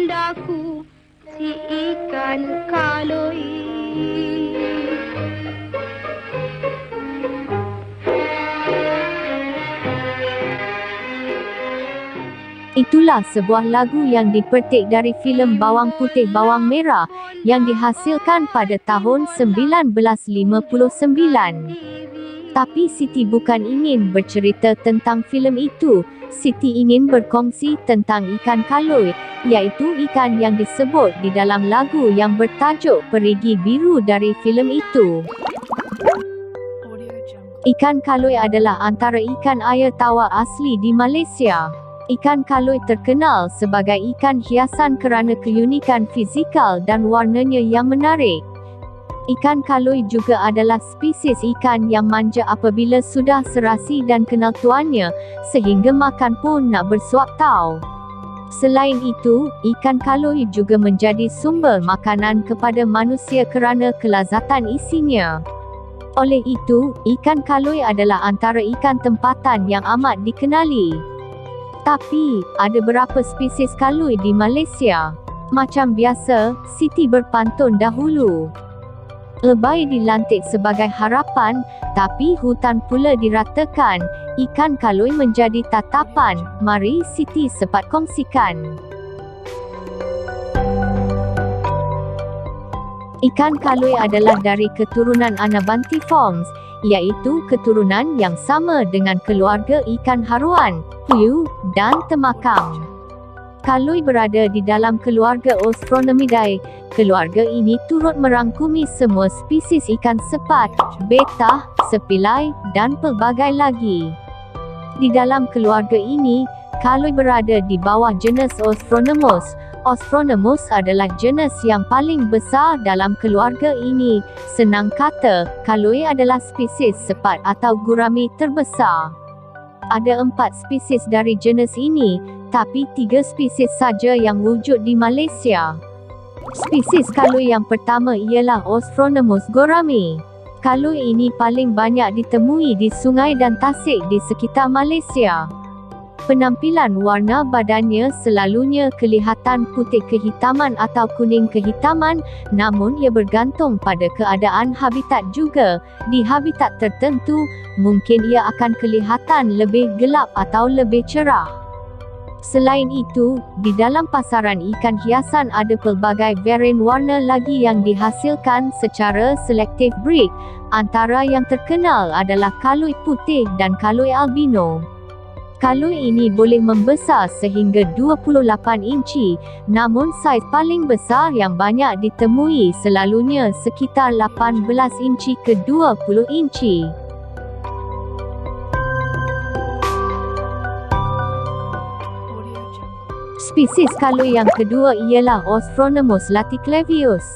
tandaku si ikan kaloi. Itulah sebuah lagu yang dipetik dari filem Bawang Putih Bawang Merah yang dihasilkan pada tahun 1959. Tapi Siti bukan ingin bercerita tentang filem itu. Siti ingin berkongsi tentang ikan kaloi, iaitu ikan yang disebut di dalam lagu yang bertajuk Perigi Biru dari filem itu. Ikan kaloi adalah antara ikan air tawar asli di Malaysia. Ikan kaloi terkenal sebagai ikan hiasan kerana keunikan fizikal dan warnanya yang menarik. Ikan kaloi juga adalah spesies ikan yang manja apabila sudah serasi dan kenal tuannya, sehingga makan pun nak bersuap tau. Selain itu, ikan kaloi juga menjadi sumber makanan kepada manusia kerana kelazatan isinya. Oleh itu, ikan kaloi adalah antara ikan tempatan yang amat dikenali. Tapi, ada berapa spesies kaloi di Malaysia? Macam biasa, Siti berpantun dahulu. Lebay dilantik sebagai harapan, tapi hutan pula diratakan. Ikan kaloi menjadi tatapan. Mari Siti sepat kongsikan. Ikan kaloi adalah dari keturunan Anabantiformes, iaitu keturunan yang sama dengan keluarga ikan haruan, hiu, dan temakam. Kaloi berada di dalam keluarga Ostronemidae. Keluarga ini turut merangkumi semua spesies ikan sepat, betah, sepilai, dan pelbagai lagi. Di dalam keluarga ini, kaloi berada di bawah jenis Ostronemus. Ostronemus adalah jenis yang paling besar dalam keluarga ini. Senang kata, kaloi adalah spesies sepat atau gurami terbesar. Ada 4 spesies dari jenis ini, tapi 3 spesies saja yang wujud di Malaysia. Spesies kaloi yang pertama ialah Ostronemus gourami. Kaloi ini paling banyak ditemui di sungai dan tasik di sekitar Malaysia. Penampilan warna badannya selalunya kelihatan putih kehitaman atau kuning kehitaman, namun ia bergantung pada keadaan habitat juga. Di habitat tertentu, mungkin ia akan kelihatan lebih gelap atau lebih cerah. Selain itu, di dalam pasaran ikan hiasan ada pelbagai varian warna lagi yang dihasilkan secara selektif breed. Antara yang terkenal adalah kaloi putih dan kaloi albino. Kaloi ini boleh membesar sehingga 28 inci, namun saiz paling besar yang banyak ditemui selalunya sekitar 18 inci ke 20 inci. Spesies kaloi yang kedua ialah Ostronemus laticlavius.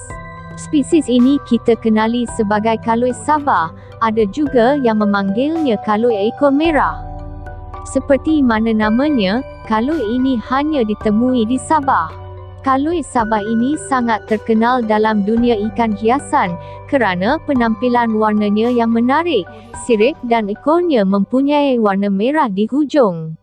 Spesies ini kita kenali sebagai kaloi Sabah, ada juga yang memanggilnya kaloi ekor merah. Seperti mana namanya, kaloi ini hanya ditemui di Sabah. Kaloi Sabah ini sangat terkenal dalam dunia ikan hiasan kerana penampilan warnanya yang menarik, sirip dan ekornya mempunyai warna merah di hujung.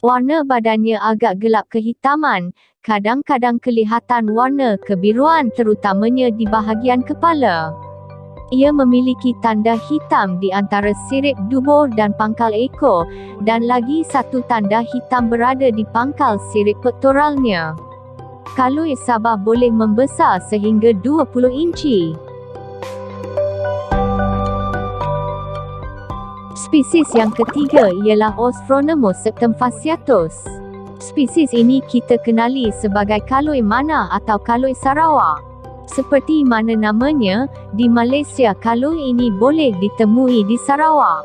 Warna badannya agak gelap kehitaman, kadang-kadang kelihatan warna kebiruan terutamanya di bahagian kepala. Ia memiliki tanda hitam di antara sirip dubur dan pangkal ekor, dan lagi satu tanda hitam berada di pangkal sirip pektoralnya. Kaloi Sabah boleh membesar sehingga 20 inci. Spesies yang ketiga ialah Ostronemus septemfasciatus. Spesies ini kita kenali sebagai kaloi mana atau kaloi Sarawak. Seperti mana namanya, di Malaysia kaloi ini boleh ditemui di Sarawak.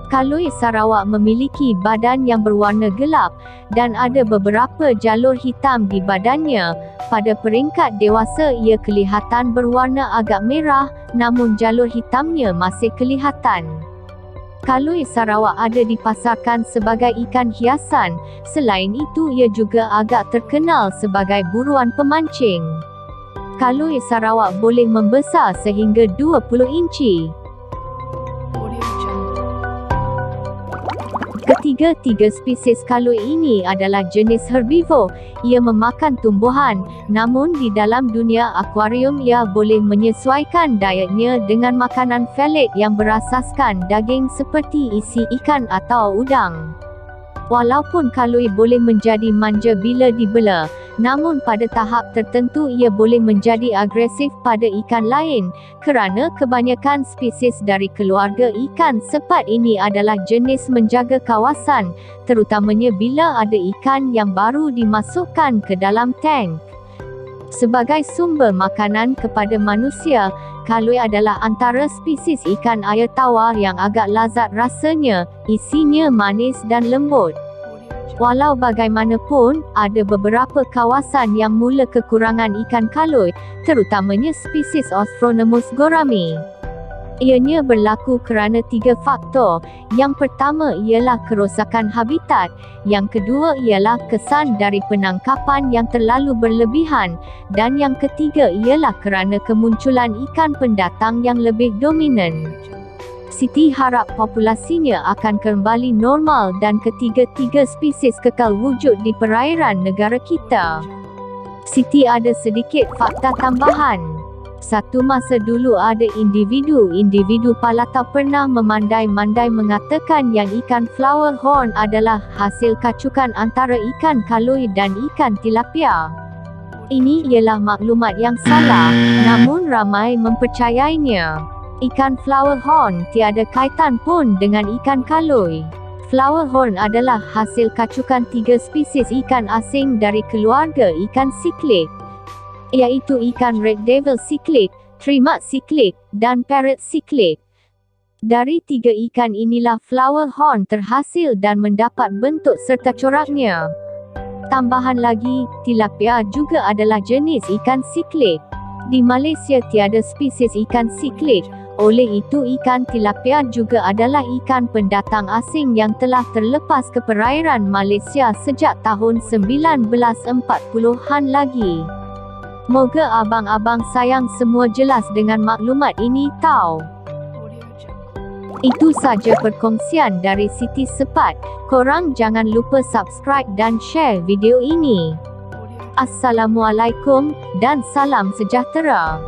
Kaloi Sarawak memiliki badan yang berwarna gelap dan ada beberapa jalur hitam di badannya. Pada peringkat dewasa ia kelihatan berwarna agak merah, namun jalur hitamnya masih kelihatan. Kaloi Sarawak ada dipasarkan sebagai ikan hiasan. Selain itu ia juga agak terkenal sebagai buruan pemancing. Kaloi Sarawak boleh membesar sehingga 20 inci. Ketiga-tiga spesies kaloi ini adalah jenis herbivore. Ia memakan tumbuhan, namun di dalam dunia akuarium ia boleh menyesuaikan dietnya dengan makanan felit yang berasaskan daging seperti isi ikan atau udang. Walaupun kaloi boleh menjadi manja bila dibela, namun pada tahap tertentu ia boleh menjadi agresif pada ikan lain, kerana kebanyakan spesies dari keluarga ikan sepat ini adalah jenis menjaga kawasan, terutamanya bila ada ikan yang baru dimasukkan ke dalam tank. Sebagai sumber makanan kepada manusia, kaloi adalah antara spesies ikan air tawar yang agak lazat rasanya, isinya manis dan lembut. Walau bagaimanapun, ada beberapa kawasan yang mula kekurangan ikan kaloi, terutamanya spesies Osphronemus gourami. Ianya berlaku kerana 3 faktor. Yang pertama ialah kerosakan habitat, yang kedua ialah kesan dari penangkapan yang terlalu berlebihan, dan yang ketiga ialah kerana kemunculan ikan pendatang yang lebih dominan. Siti harap populasinya akan kembali normal dan ketiga-tiga spesies kekal wujud di perairan negara kita. Siti ada sedikit fakta tambahan. Satu masa dulu ada individu Palata pernah memandai-mandai mengatakan yang ikan flower horn adalah hasil kacukan antara ikan kaloi dan ikan tilapia. Ini ialah maklumat yang salah, namun ramai mempercayainya. Ikan flower horn tiada kaitan pun dengan ikan kaloi. Flower horn adalah hasil kacukan 3 spesies ikan asing dari keluarga ikan siklid, iaitu ikan red devil cichlid, trimark cichlid, dan parrot cichlid. Dari 3 ikan inilah flower horn terhasil dan mendapat bentuk serta coraknya. Tambahan lagi, tilapia juga adalah jenis ikan cichlid. Di Malaysia tiada spesies ikan cichlid, oleh itu ikan tilapia juga adalah ikan pendatang asing yang telah terlepas ke perairan Malaysia sejak tahun 1940-an lagi. Moga abang-abang sayang semua jelas dengan maklumat ini tau. Itu saja perkongsian dari Siti Sepat. Korang jangan lupa subscribe dan share video ini. Assalamualaikum dan salam sejahtera.